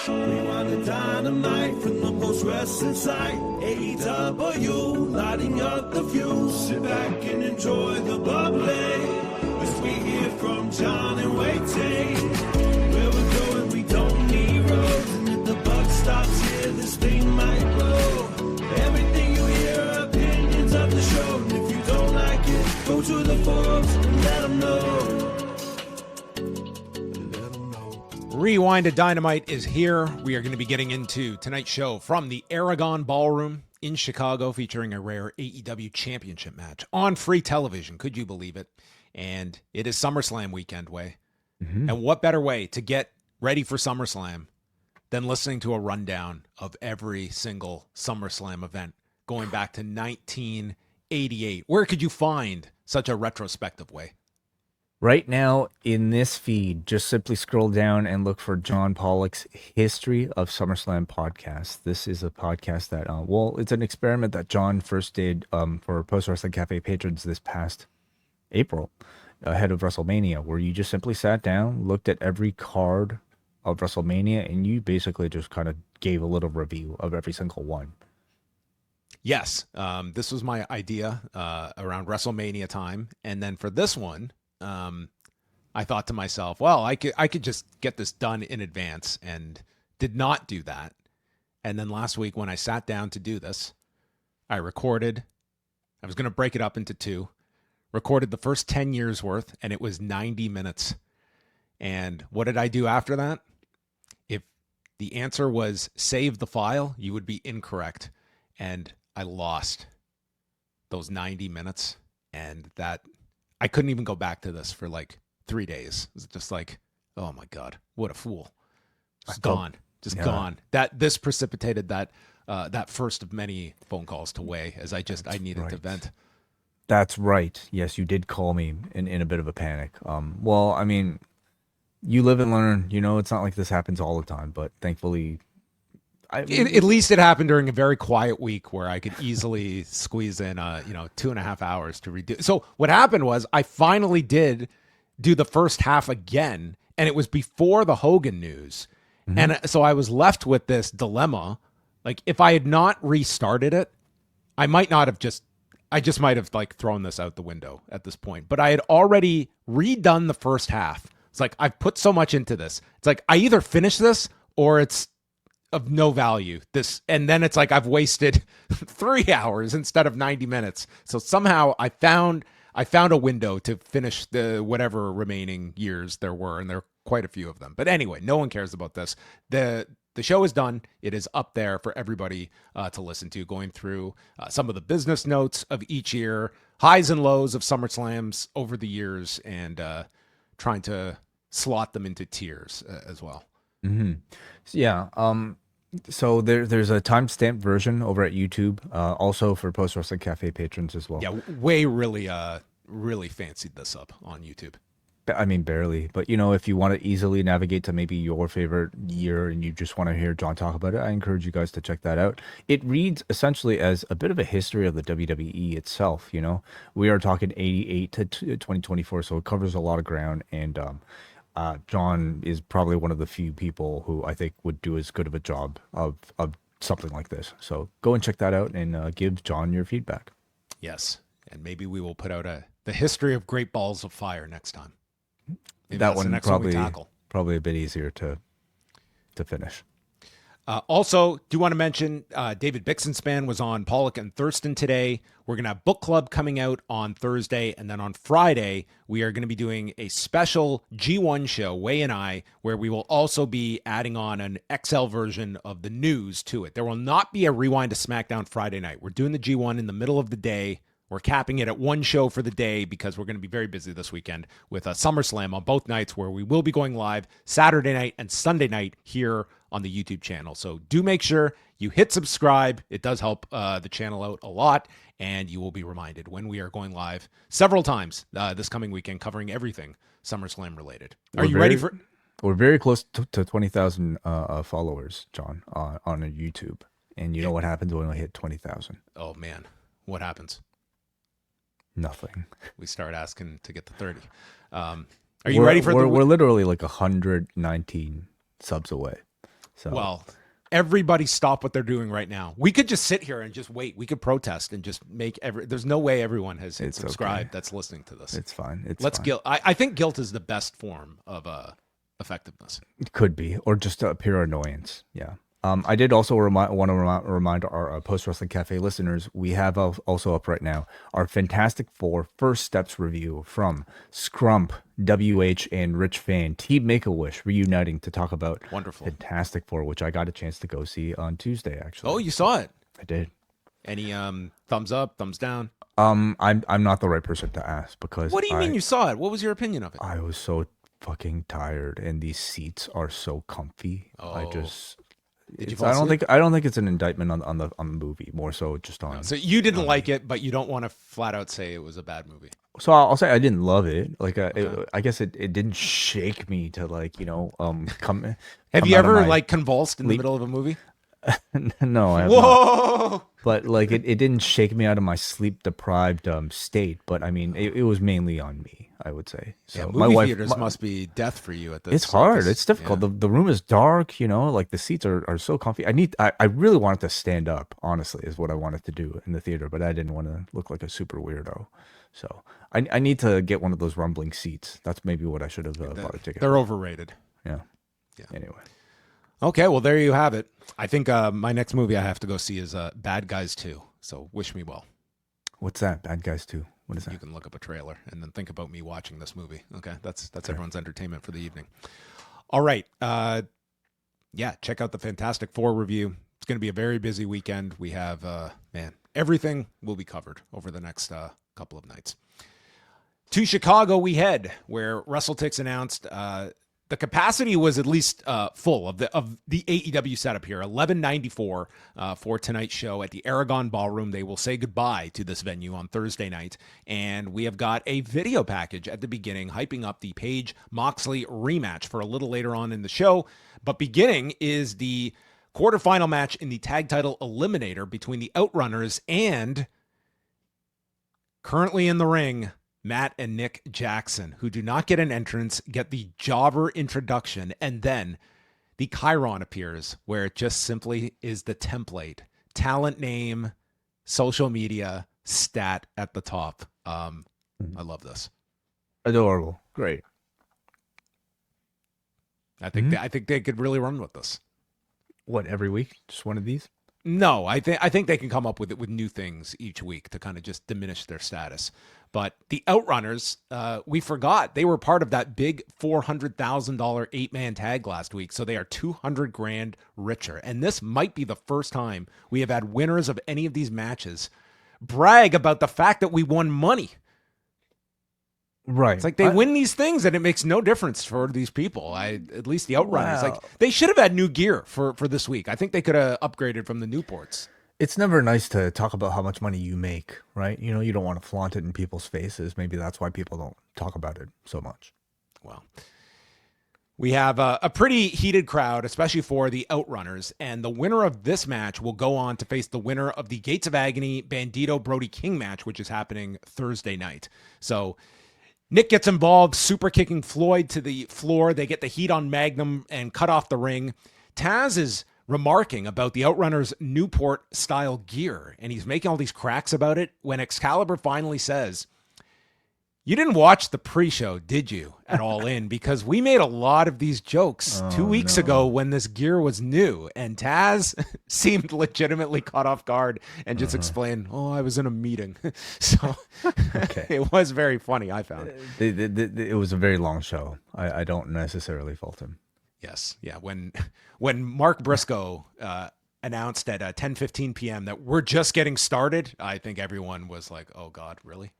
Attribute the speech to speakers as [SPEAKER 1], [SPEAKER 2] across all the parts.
[SPEAKER 1] Rewind-A-Dynamite from the most wrestling site. AEW, lighting up the fuse. Sit back and enjoy the bubbly as we hear from John and Wai Ting. Where we're going, we don't need roads, and if the buck stops here, this thing might blow. Everything you hear are opinions of the show, and if you don't like it, go to the forums and let them know.
[SPEAKER 2] Rewind-A-Dynamite is here. We are going to be getting into tonight's show from the Aragon Ballroom in Chicago, featuring a rare AEW Championship match on free television. Could you believe it? And it is SummerSlam weekend, Way. Mm-hmm. And what better way to get ready for SummerSlam than listening to a rundown of every single SummerSlam event going back to 1988? Where could you find such a retrospective, Way?
[SPEAKER 3] Right now in this feed, just simply scroll down and look for John Pollock's History of SummerSlam podcast. This is a podcast that, it's an experiment that John first did for Post Wrestling Cafe patrons this past April, ahead of WrestleMania, where you just simply sat down, looked at every card of WrestleMania, and you basically just kind of gave a little review of every single one.
[SPEAKER 2] Yes, this was my idea around WrestleMania time, and then for this one, I thought to myself, well, I could just get this done in advance, and did not do that. And then last week when I sat down to do this, I recorded. I was going to break it up into two. Recorded the first 10 years worth, and it was 90 minutes. And what did I do after that? If the answer was save the file, you would be incorrect. And I lost those 90 minutes, and that I couldn't even go back to this for like 3 days. It was just like, oh my God, what a fool. Just gone. Gone. This precipitated that first of many phone calls to Way, as I needed to vent.
[SPEAKER 3] That's right. Yes, you did call me in a bit of a panic. Well, I mean, you live and learn. You know, it's not like this happens all the time, but thankfully,
[SPEAKER 2] at least it happened during a very quiet week where I could easily squeeze in 2.5 hours to redo. So what happened was I finally did do the first half again, and it was before the Hogan news. Mm-hmm. And so I was left with this dilemma. Like, if I had not restarted it, I just might have like thrown this out the window at this point. But I had already redone the first half. It's like, I've put so much into this. It's like, I either finish this or it's of no value. And then it's like I've wasted 3 hours instead of 90 minutes. So somehow I found a window to finish the whatever remaining years there were, and there are quite a few of them. But anyway, no one cares about this. The show is done. It is up there for everybody to listen to, going through some of the business notes of each year, highs and lows of SummerSlams over the years, and trying to slot them into tiers as well.
[SPEAKER 3] Mm-hmm. Yeah. So there's a timestamped version over at YouTube, also for Post Wrestling Cafe patrons as well.
[SPEAKER 2] Yeah, Way really fancied this up on YouTube.
[SPEAKER 3] I mean, barely. But, if you want to easily navigate to maybe your favorite year and you just want to hear John talk about it, I encourage you guys to check that out. It reads essentially as a bit of a history of the WWE itself. We are talking 88 to 2024, so it covers a lot of ground. And John is probably one of the few people who I think would do as good of a job of something like this. So go and check that out and give John your feedback.
[SPEAKER 2] Yes, and maybe we will put out the history of Great Balls of Fire next time. Maybe
[SPEAKER 3] that one probably a bit easier to finish.
[SPEAKER 2] Also, do want to mention David Bixenspan was on Pollock and Thurston today. We're going to have book club coming out on Thursday, and then on Friday, we are going to be doing a special G1 show, Way and I, where we will also be adding on an XL version of the news to it. There will not be a Rewind to SmackDown Friday night. We're doing the G1 in the middle of the day. We're capping it at one show for the day because we're going to be very busy this weekend with a SummerSlam on both nights, where we will be going live Saturday night and Sunday night here on the YouTube channel. So do make sure you hit subscribe. It does help the channel out a lot, and you will be reminded when we are going live several times this coming weekend, covering everything SummerSlam related. Are you ready for?
[SPEAKER 3] We're very close to 20,000 followers, John, on YouTube. And you know what happens when we hit 20,000?
[SPEAKER 2] Oh man, what happens?
[SPEAKER 3] Nothing.
[SPEAKER 2] We start asking to get to 30. Are you ready for
[SPEAKER 3] We're literally like 119 subs away. So
[SPEAKER 2] Well, everybody stop what they're doing right now. We could just sit here and just wait. We could protest and just make there's no way everyone has hit subscribe that's listening to this.
[SPEAKER 3] it's fine.
[SPEAKER 2] Let's
[SPEAKER 3] fine.
[SPEAKER 2] guilt. I think guilt is the best form of effectiveness.
[SPEAKER 3] It could be, or just a pure annoyance. Yeah. I did also want to remind our Post-Wrestling Cafe listeners, we have also up right now our Fantastic Four First Steps review from Scrump, WH, and Rich Fan, Team Make-A-Wish reuniting to talk about
[SPEAKER 2] Wonderful.
[SPEAKER 3] Fantastic Four, which I got a chance to go see on Tuesday, actually.
[SPEAKER 2] Oh, you saw it?
[SPEAKER 3] I did.
[SPEAKER 2] Any thumbs up, thumbs down?
[SPEAKER 3] I'm not the right person to ask because
[SPEAKER 2] What do you mean you saw it? What was your opinion of it?
[SPEAKER 3] I was so fucking tired, and these seats are so comfy.
[SPEAKER 2] Oh. Did you
[SPEAKER 3] I don't think it's an indictment on the movie, more so just on.
[SPEAKER 2] So you didn't like it, but you don't want to flat out say it was a bad movie.
[SPEAKER 3] So I'll say I didn't love it. Like I guess it didn't shake me to come.
[SPEAKER 2] Have you ever convulsed in the middle of a movie?
[SPEAKER 3] No, I have
[SPEAKER 2] Whoa!
[SPEAKER 3] not. But it didn't shake me out of my sleep deprived state. But I mean, it was mainly on me, I would say. So
[SPEAKER 2] movie theaters must be death for you at this.
[SPEAKER 3] It's hard. It's difficult.
[SPEAKER 2] Yeah.
[SPEAKER 3] The room is dark. The seats are so comfy. I really wanted to stand up. Honestly, is what I wanted to do in the theater, but I didn't want to look like a super weirdo. So I need to get one of those rumbling seats. That's maybe what I should have bought a ticket.
[SPEAKER 2] They're overrated.
[SPEAKER 3] Yeah. Anyway.
[SPEAKER 2] Okay, well, there you have it. I think my next movie I have to go see is Bad Guys 2. So wish me well.
[SPEAKER 3] What's that? Bad Guys 2? What is that?
[SPEAKER 2] You can look up a trailer and then think about me watching this movie. Okay, that's everyone's entertainment for the evening. All right. Check out the Fantastic Four review. It's going to be a very busy weekend. We have, everything will be covered over the next couple of nights. To Chicago we head, where WrestleTix announced the capacity was at least full of the AEW setup here. 1194 for tonight's show at the Aragon Ballroom. They will say goodbye to this venue on Thursday night, and we have got a video package at the beginning hyping up the Page Moxley rematch for a little later on in the show. But beginning is the quarterfinal match in the tag title Eliminator between the Outrunners and currently in the ring, Matt and Nick Jackson, who do not get an entrance, get the jobber introduction, and then the Chiron appears, where it just simply is the template. Talent name, social media, stat at the top. I love this.
[SPEAKER 3] Adorable. Great.
[SPEAKER 2] I think they could really run with this.
[SPEAKER 3] What, every week? Just one of these?
[SPEAKER 2] No, I think they can come up with new things each week to kind of just diminish their status. But the Outrunners, we forgot they were part of that big $400,000 8-man tag last week, so they are $200,000 richer. And this might be the first time we have had winners of any of these matches brag about the fact that we won money.
[SPEAKER 3] Right.
[SPEAKER 2] It's like they win these things and it makes no difference for these people. At least the Outrunners, they should have had new gear for this week. I think they could have upgraded from the Newports.
[SPEAKER 3] It's never nice to talk about how much money you make, right? You don't want to flaunt it in people's faces. Maybe that's why people don't talk about it so much.
[SPEAKER 2] Well, we have a pretty heated crowd, especially for the Outrunners, and the winner of this match will go on to face the winner of the Gates of Agony Bandito Brody King match, which is happening Thursday night. So Nick gets involved, super kicking Floyd to the floor. They get the heat on Magnum and cut off the ring. Taz is remarking about the Outrunners Newport style gear, and he's making all these cracks about it when Excalibur finally says, "You didn't watch the pre-show, did you, at All In? Because we made a lot of these jokes 2 weeks ago when this gear was new." And Taz seemed legitimately caught off guard and just explained, I was in a meeting. So It was very funny, I found.
[SPEAKER 3] It was a very long show. I don't necessarily fault him.
[SPEAKER 2] Yes. Yeah. When Mark Briscoe announced at 10:15 p.m. that we're just getting started, I think everyone was like, oh, God, really?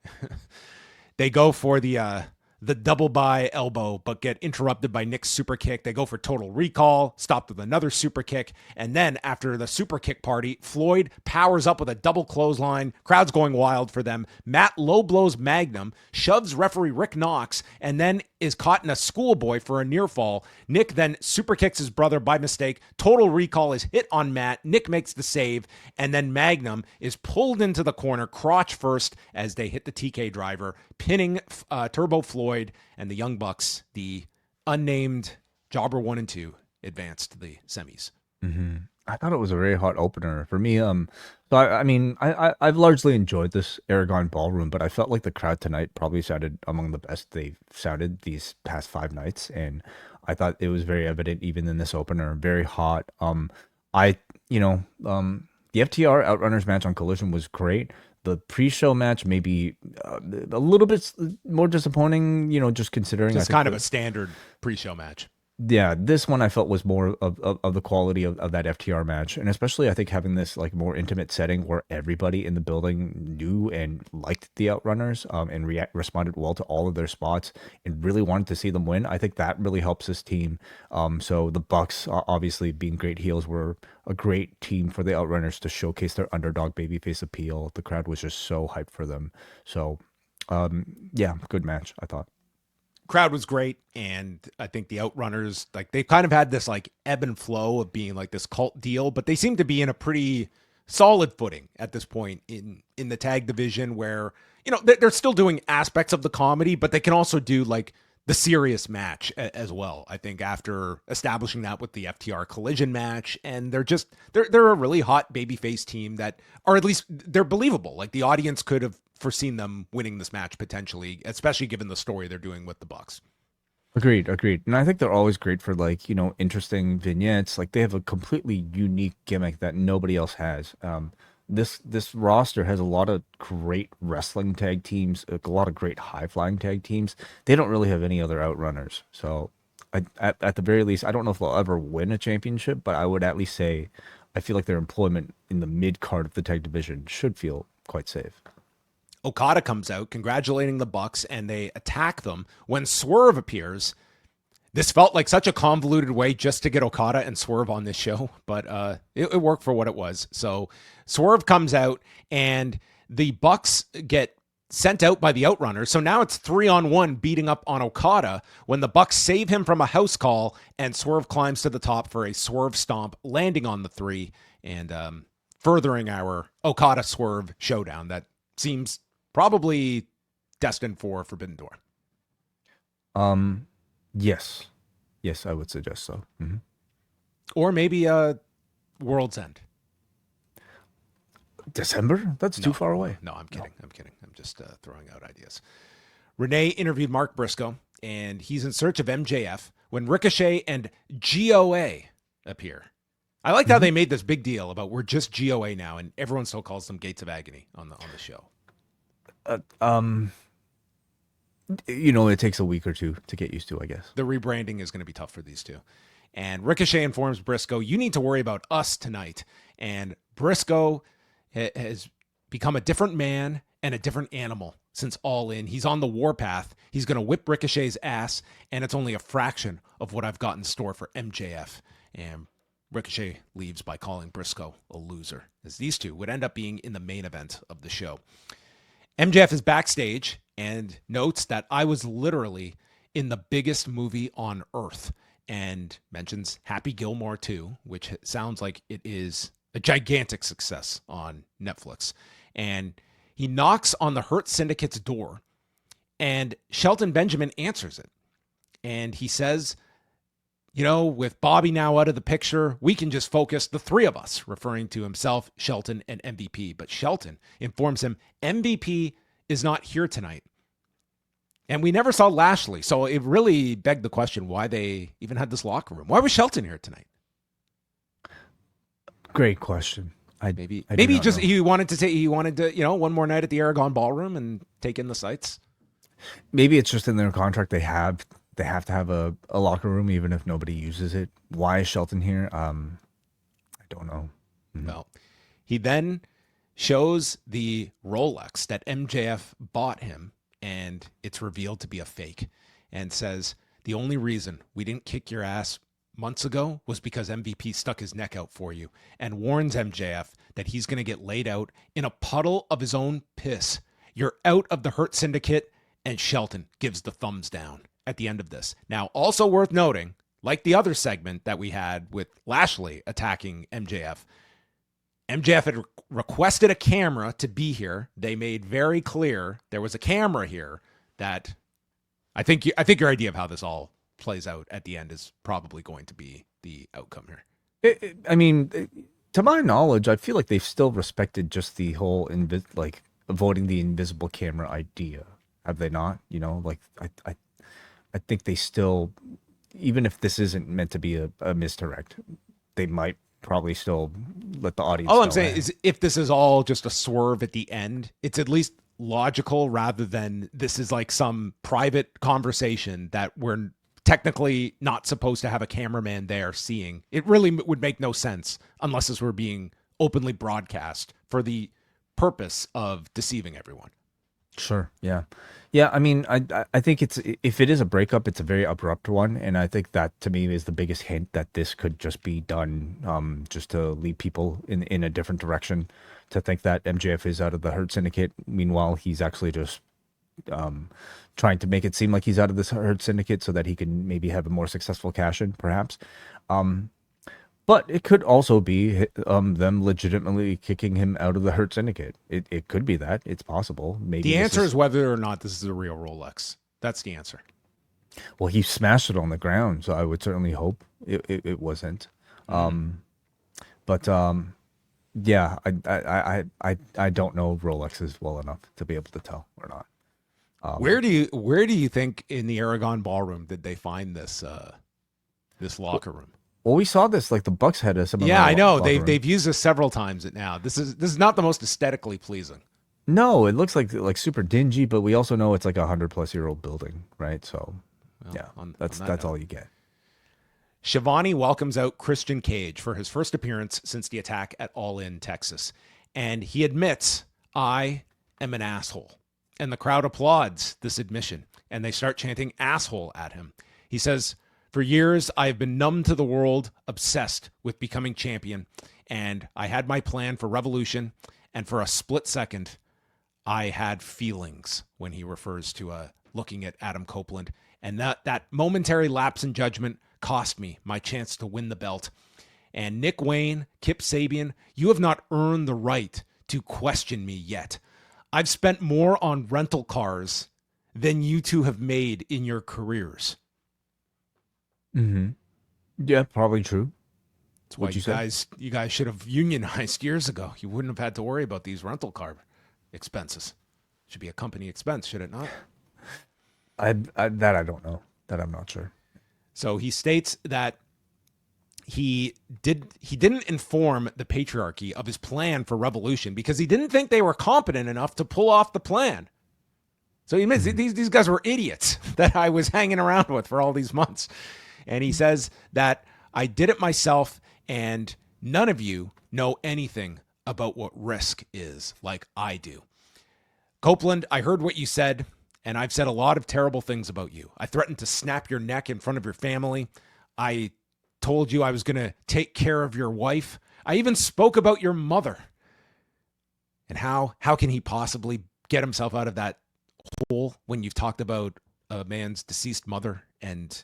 [SPEAKER 2] They go for the double by elbow, but get interrupted by Nick's super kick. They go for total recall, stopped with another super kick. And then after the super kick party, Floyd powers up with a double clothesline. Crowd's going wild for them. Matt low blows Magnum, shoves referee Rick Knox, and then is caught in a schoolboy for a near fall. Nick then super kicks his brother by mistake. Total recall is hit on Matt. Nick makes the save, and then Magnum is pulled into the corner, crotch first, as they hit the TK driver, pinning Turbo Floyd and the Young Bucks, the unnamed Jobber 1 and 2, advance to the semis.
[SPEAKER 3] I thought it was a very hot opener for me. So I mean, I've largely enjoyed this Aragon Ballroom, but I felt like the crowd tonight probably sounded among the best they've sounded these past 5 nights, and I thought it was very evident even in this opener. Very hot. The FTR Outrunners match on Collision was great. The pre-show match maybe a little bit more disappointing, just considering
[SPEAKER 2] It's kind of a standard pre-show match.
[SPEAKER 3] Yeah, this one I felt was more of the quality of that FTR match. And especially I think having this like more intimate setting where everybody in the building knew and liked the Outrunners and responded well to all of their spots and really wanted to see them win. I think that really helps this team. So the Bucks, obviously being great heels, were a great team for the Outrunners to showcase their underdog babyface appeal. The crowd was just so hyped for them. So yeah, good match, I thought.
[SPEAKER 2] Crowd was great, and I think the Outrunners, like, they've kind of had this like ebb and flow of being like this cult deal, but they seem to be in a pretty solid footing at this point in the tag division, where they're still doing aspects of the comedy, but they can also do like the serious match as well. I think after establishing that with the FTR Collision match, and they're a really hot babyface team that, or at least they're believable. Like, the audience could have foreseen them winning this match potentially, especially given the story they're doing with the Bucks.
[SPEAKER 3] Agreed. And I think they're always great for like, interesting vignettes. Like, they have a completely unique gimmick that nobody else has. This roster has a lot of great wrestling tag teams, a lot of great high-flying tag teams. They don't really have any other Outrunners. So at the very least, I don't know if they'll ever win a championship, but I would at least say I feel like their employment in the mid-card of the tag division should feel quite safe.
[SPEAKER 2] Okada comes out congratulating the Bucks, and they attack them when Swerve appears. This felt like such a convoluted way just to get Okada and Swerve on this show, but it worked for what it was. So Swerve comes out, and the Bucks get sent out by the Outrunners. So now it's 3-on-1 beating up on Okada when the Bucks save him from a house call, and Swerve climbs to the top for a Swerve stomp, landing on the 3, and furthering our Okada Swerve showdown that seems probably destined for Forbidden Door.
[SPEAKER 3] Yes, I would suggest so. Mm-hmm.
[SPEAKER 2] Or maybe World's End.
[SPEAKER 3] December? That's too far away.
[SPEAKER 2] No, I'm kidding. I'm just throwing out ideas. Renee interviewed Mark Briscoe, and he's in search of MJF when Ricochet and GOA appear. I liked how they made this big deal about we're just GOA now, and everyone still calls them Gates of Agony on the show.
[SPEAKER 3] It takes a week or two to get used to, I guess.
[SPEAKER 2] The rebranding is going to be tough for these two. And Ricochet informs Briscoe, you need to worry about us tonight. And Briscoe has become a different man and a different animal since All In. He's on the warpath. He's going to whip Ricochet's ass, and it's only a fraction of what I've got in store for MJF. And Ricochet leaves by calling Briscoe a loser, as these two would end up being in the main event of the show. MJF is backstage and notes that I was literally in the biggest movie on earth, and mentions Happy Gilmore 2, which sounds like it is a gigantic success on Netflix. And he knocks on the Hurt Syndicate's door, and Shelton Benjamin answers it. And he says, with Bobby now out of the picture, we can just focus, the three of us, referring to himself, Shelton, and MVP. But Shelton informs him MVP is not here tonight. And we never saw Lashley. So it really begged the question why they even had this locker room. Why was Shelton here tonight?
[SPEAKER 3] Great question.
[SPEAKER 2] Maybe he wanted to one more night at the Aragon Ballroom and take in the sights.
[SPEAKER 3] Maybe it's just in their contract they have to have a locker room even if nobody uses it. Why is Shelton here? I don't know.
[SPEAKER 2] Well, he then shows the Rolex that MJF bought him, and it's revealed to be a fake, and says the only reason we didn't kick your ass months ago was because MVP stuck his neck out for you, and warns MJF that he's going to get laid out in a puddle of his own piss. You're out of the Hurt Syndicate, and Shelton gives the thumbs down at the end of this. Now, also worth noting, like the other segment that we had with Lashley attacking MJF had requested a camera to be here. They made very clear there was a camera here. That I think your idea of how this all plays out at the end is probably going to be the outcome here.
[SPEAKER 3] I mean, to my knowledge, I feel like they've still respected just the whole like avoiding the invisible camera idea. Have they not? You know, like I think they still, even if this isn't meant to be a misdirect, they might probably still let the audience
[SPEAKER 2] All
[SPEAKER 3] know.
[SPEAKER 2] I'm saying is if this is all just a swerve at the end, it's at least logical rather than this is like some private conversation that we're technically not supposed to have a cameraman there seeing. It really would make no sense unless this were being openly broadcast for the purpose of deceiving everyone.
[SPEAKER 3] Sure. Yeah. Yeah. I mean, I think if it is a breakup, it's a very abrupt one. And I think that to me is the biggest hint that this could just be done just to lead people in a different direction, to think that MJF is out of the Hurt Syndicate. Meanwhile, he's actually just trying to make it seem like he's out of this Hurt Syndicate so that he can maybe have a more successful cash in, perhaps. But it could also be them legitimately kicking him out of the Hurt Syndicate. It could be that. It's possible. Maybe
[SPEAKER 2] the answer is whether or not this is a real Rolex. That's the answer.
[SPEAKER 3] Well, he smashed it on the ground, so I would certainly hope it wasn't. But yeah, I don't know Rolexes well enough to be able to tell or not.
[SPEAKER 2] Where do you think in the Aragon Ballroom did they find this this locker room?
[SPEAKER 3] Well, we saw this, like the Bucks had us.
[SPEAKER 2] Yeah, I know. They've used this several times now. This is not the most aesthetically pleasing.
[SPEAKER 3] No, it looks like super dingy, but we also know it's like 100-plus-year-old building, right? So, well, yeah, that's all you get.
[SPEAKER 2] Shivani welcomes out Christian Cage for his first appearance since the attack at All In, Texas. And he admits, I am an asshole. And the crowd applauds this admission. And they start chanting asshole at him. He says, for years, I have been numb to the world, obsessed with becoming champion. And I had my plan for Revolution. And for a split second, I had feelings when he refers to looking at Adam Copeland. And that momentary lapse in judgment cost me my chance to win the belt. And Nick Wayne, Kip Sabian, you have not earned the right to question me yet. I've spent more on rental cars than you two have made in your careers.
[SPEAKER 3] Mm-hmm. Yeah, probably true.
[SPEAKER 2] That's why you guys should have unionized years ago. You wouldn't have had to worry about these rental car expenses. Should be a company expense, should it not?
[SPEAKER 3] I don't know. That I'm not sure.
[SPEAKER 2] So he states that he didn't inform the patriarchy of his plan for Revolution because he didn't think they were competent enough to pull off the plan. So he admits these guys were idiots that I was hanging around with for all these months. And he says that I did it myself and none of you know anything about what risk is like I do. Copeland, I heard what you said, and I've said a lot of terrible things about you. I threatened to snap your neck in front of your family. I told you I was going to take care of your wife. I even spoke about your mother. And how can he possibly get himself out of that hole when you've talked about a man's deceased mother and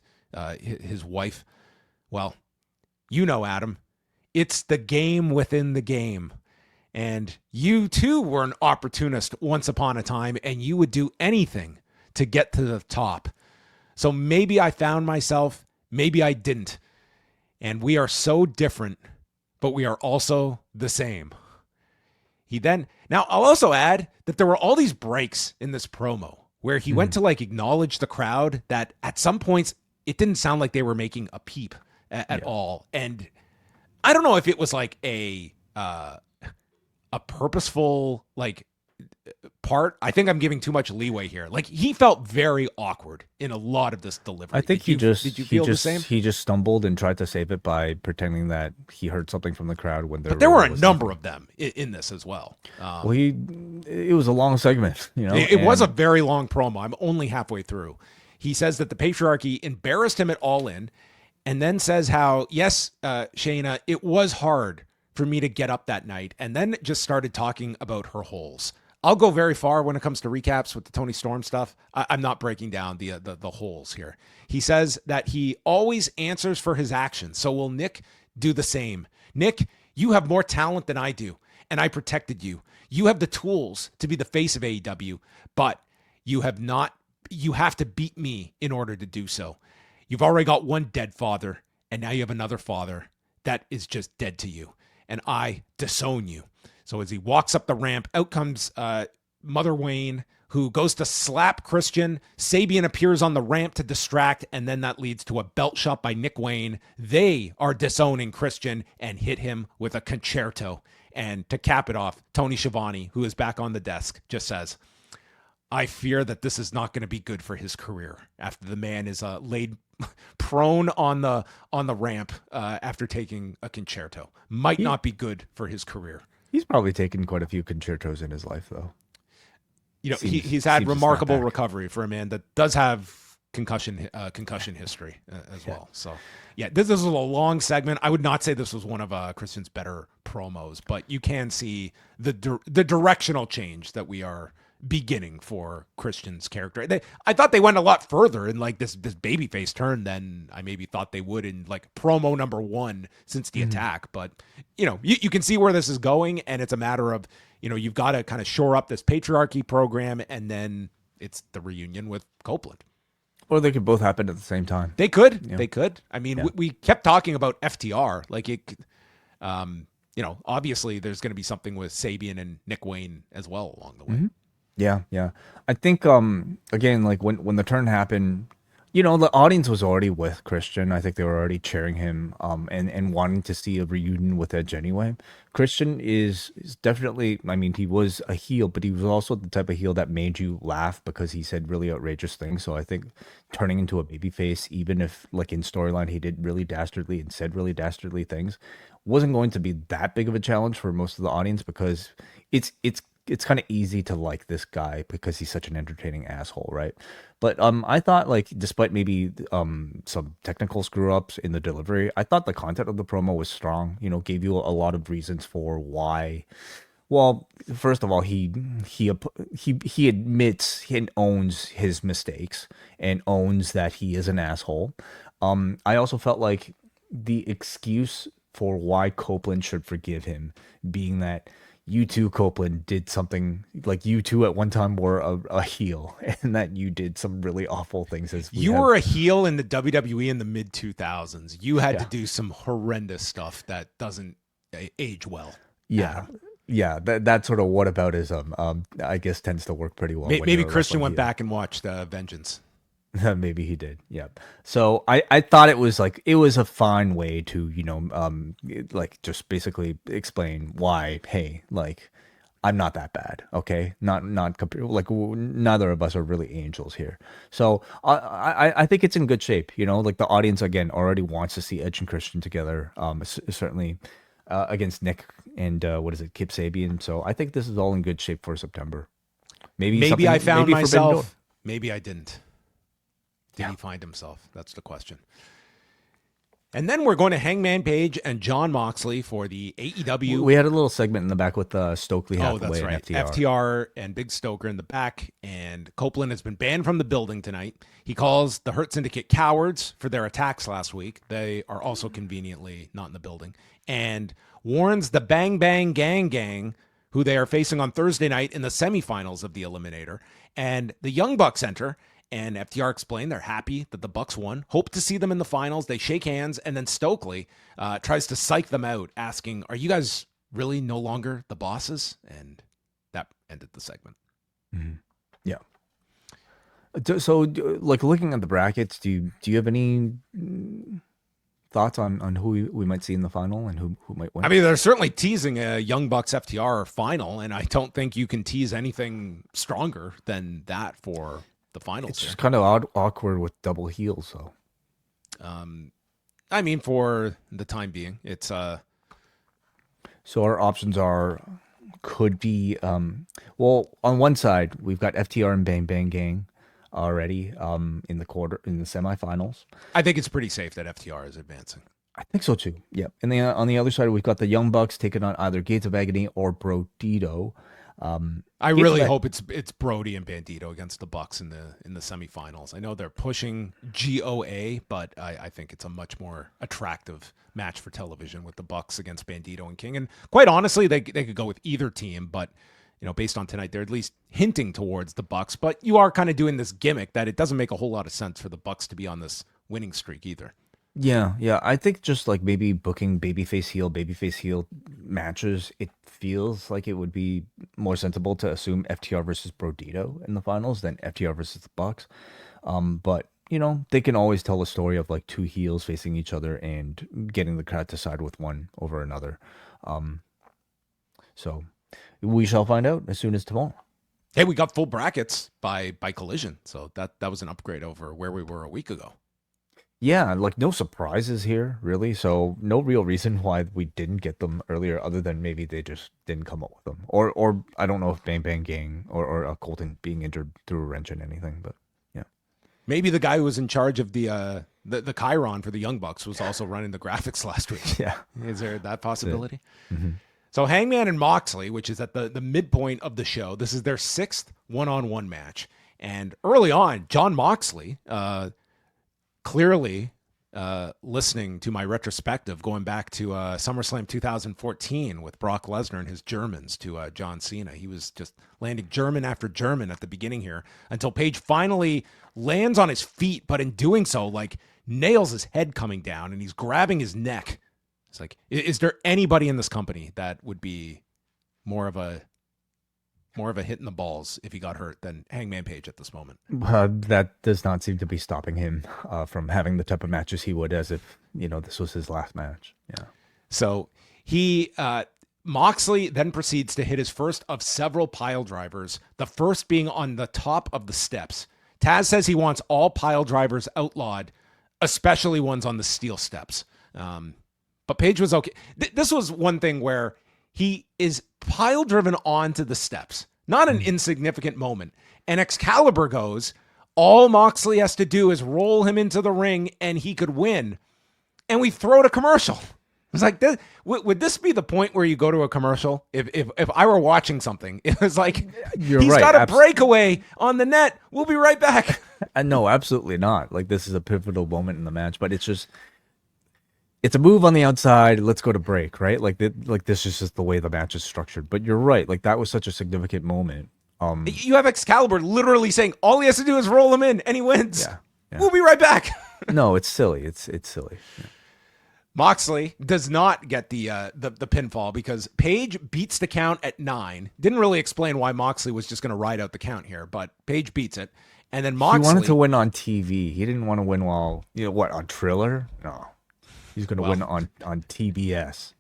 [SPEAKER 2] his wife? Well, you know, Adam, it's the game within the game. And you too were an opportunist once upon a time, and you would do anything to get to the top. So maybe I found myself, maybe I didn't. And we are so different, but we are also the same. Now I'll also add that there were all these breaks in this promo where he went to like acknowledge the crowd that at some points it didn't sound like they were making a peep at all. And I don't know if it was like a purposeful like part. I think I'm giving too much leeway here. Like he felt very awkward in a lot of this delivery.
[SPEAKER 3] I think did you feel
[SPEAKER 2] the same?
[SPEAKER 3] He just stumbled and tried to save it by pretending that he heard something from the crowd when
[SPEAKER 2] there were a number of them in this as well.
[SPEAKER 3] Well, it was a long segment, you know.
[SPEAKER 2] It was a very long promo. I'm only halfway through. He says that the patriarchy embarrassed him at All In, and then says how, yes, Shayna, it was hard for me to get up that night, and then just started talking about her holes. I'll go very far when it comes to recaps with the Toni Storm stuff. I'm not breaking down the holes here. He says that he always answers for his actions. So will Nick do the same? Nick, you have more talent than I do, and I protected you. You have the tools to be the face of AEW, but you have to beat me in order to do so. You've already got one dead father, and now you have another father that is just dead to you, and I disown you. So as he walks up the ramp, out comes Mother Wayne, who goes to slap Christian. Sabian appears on the ramp to distract, and then that leads to a belt shot by Nick Wayne. They are disowning Christian and hit him with a concerto. And to cap it off, Tony Schiavone, who is back on the desk, just says, I fear that this is not going to be good for his career after the man is laid prone on the ramp after taking a concerto. Might not be good for his career.
[SPEAKER 3] He's probably taken quite a few concertos in his life, though.
[SPEAKER 2] You know, he's had remarkable recovery for a man that does have concussion history as well. So, yeah, this is a long segment. I would not say this was one of Christian's better promos, but you can see the directional change that we are beginning for Christian's character. I thought they went a lot further in like this babyface turn than I maybe thought they would in like promo number 1 since the attack. But you know, you can see where this is going, and it's a matter of, you know, you've got to kind of shore up this patriarchy program, and then it's the reunion with Copeland.
[SPEAKER 3] Or they could both happen at the same time.
[SPEAKER 2] They could. Yeah. They could. I mean, we kept talking about FTR. Like it, you know, obviously there's going to be something with Sabian and Nick Wayne as well along the way.
[SPEAKER 3] Mm-hmm. Yeah. I think, again, like when the turn happened, you know, the audience was already with Christian. I think they were already cheering him, and wanting to see a reunion with Edge anyway. Christian is definitely, I mean, he was a heel, but he was also the type of heel that made you laugh because he said really outrageous things. So I think turning into a babyface, even if like in storyline he did really dastardly and said really dastardly things, wasn't going to be that big of a challenge for most of the audience because it's kind of easy to like this guy because he's such an entertaining asshole, right? But I thought, like, despite maybe some technical screw-ups in the delivery, I thought the content of the promo was strong. You know, gave you a lot of reasons for why. Well, first of all, he admits and owns his mistakes and owns that he is an asshole. I also felt like the excuse for why Copeland should forgive him being that you too, Copeland, did something like you two at one time were a heel, and that you did some really awful things.
[SPEAKER 2] You were a heel in the WWE in the mid 2000s. You had to do some horrendous stuff that doesn't age well.
[SPEAKER 3] Yeah. Yeah, that sort of whataboutism, I guess, tends to work pretty well.
[SPEAKER 2] Maybe Christian went back and watched Vengeance.
[SPEAKER 3] Maybe he did. Yep. So I thought it was a fine way to, you know, like just basically explain why, hey, like I'm not that bad. Okay. Not like neither of us are really angels here. So I think it's in good shape, you know, like the audience again already wants to see Edge and Christian together. Certainly against Nick and Kip Sabian. So I think this is all in good shape for September.
[SPEAKER 2] Maybe I found myself. Maybe I didn't. Did he find himself? That's the question. And then we're going to Hangman Page and Jon Moxley for the AEW.
[SPEAKER 3] We had a little segment in the back with Stokely Hathaway.
[SPEAKER 2] Oh, that's right.
[SPEAKER 3] And
[SPEAKER 2] FTR and Big Stoker in the back. And Copeland has been banned from the building tonight. He calls the Hurt Syndicate cowards for their attacks last week. They are also conveniently not in the building. And warns the Bang Bang Gang, who they are facing on Thursday night in the semifinals of the Eliminator. And the Young Bucks enter. And FTR explained they're happy that the Bucks won. Hope to see them in the finals. They shake hands, and then Stokely tries to psych them out, asking, "Are you guys really no longer the bosses?" And that ended the segment.
[SPEAKER 3] Mm-hmm. Yeah. So, like looking at the brackets, do you have any thoughts on who we might see in the final and who might win?
[SPEAKER 2] I mean, they're certainly teasing a Young Bucks FTR final, and I don't think you can tease anything stronger than that for the finals.
[SPEAKER 3] It's just kind of awkward with double heels, though.
[SPEAKER 2] I mean, for the time being, it's
[SPEAKER 3] So our options could be well, on one side we've got FTR and Bang Bang Gang already in the semifinals.
[SPEAKER 2] I think it's pretty safe that FTR is advancing.
[SPEAKER 3] I think so too. Yeah. And then on the other side we've got the Young Bucks taking on either Gates of Agony or Brodito.
[SPEAKER 2] I really hope it's Brody and Bandito against the Bucks in the semifinals. I know they're pushing GOA, but I think it's a much more attractive match for television with the Bucks against Bandito and King. And quite honestly, they could go with either team, but you know, based on tonight, they're at least hinting towards the Bucks. But you are kind of doing this gimmick that it doesn't make a whole lot of sense for the Bucks to be on this winning streak either.
[SPEAKER 3] Yeah. I think just like maybe booking babyface heel matches, it feels like it would be more sensible to assume FTR versus Brodito in the finals than FTR versus the Bucks. But they can always tell a story of like two heels facing each other and getting the crowd to side with one over another. So we shall find out as soon as tomorrow.
[SPEAKER 2] Hey, we got full brackets by Collision, so that was an upgrade over where we were a week ago.
[SPEAKER 3] Yeah, like no surprises here, really. So no real reason why we didn't get them earlier, other than maybe they just didn't come up with them, or I don't know if Bang Bang Gang or Colton being injured threw a wrench in anything, but yeah,
[SPEAKER 2] maybe the guy who was in charge of the Chiron for the Young Bucks was also running the graphics last week.
[SPEAKER 3] Yeah,
[SPEAKER 2] is there that possibility?
[SPEAKER 3] Mm-hmm.
[SPEAKER 2] So Hangman and Moxley, which is at the midpoint of the show, this is their 6th one-on-one match, and early on, John Moxley. Clearly listening to my retrospective going back to SummerSlam 2014 with Brock Lesnar and his Germans to John Cena. He was just landing German after German at the beginning here until Page finally lands on his feet, but in doing so, like, nails his head coming down and he's grabbing his neck. It's like, is there anybody in this company that would be more of a hit in the balls if he got hurt than Hangman Page at this moment?
[SPEAKER 3] That does not seem to be stopping him from having the type of matches he would as if, this was his last match. Yeah.
[SPEAKER 2] So Moxley then proceeds to hit his first of several pile drivers, the first being on the top of the steps. Taz says he wants all pile drivers outlawed, especially ones on the steel steps. But Page was okay. This was one thing where he is pile driven onto the steps. Not an insignificant moment. And Excalibur goes, all Moxley has to do is roll him into the ring and he could win. And we throw to commercial. It's like, would this be the point where you go to a commercial? If I were watching something, it was like, he's right. Got a breakaway on the net. We'll be right back.
[SPEAKER 3] No, absolutely not. Like, this is a pivotal moment in the match, but it's just, it's a move on the outside. Let's go to break, right? Like this is just the way the match is structured. But you're right. Like, that was such a significant moment.
[SPEAKER 2] You have Excalibur literally saying all he has to do is roll him in and he wins.
[SPEAKER 3] Yeah.
[SPEAKER 2] We'll be right back.
[SPEAKER 3] No, it's silly. It's silly. Yeah.
[SPEAKER 2] Moxley does not get the pinfall because Page beats the count at 9. Didn't really explain why Moxley was just going to ride out the count here, but Page beats it. And then Moxley...
[SPEAKER 3] He wanted to win on TV. He didn't want to win while, on Triller? No. He's going to win on TBS.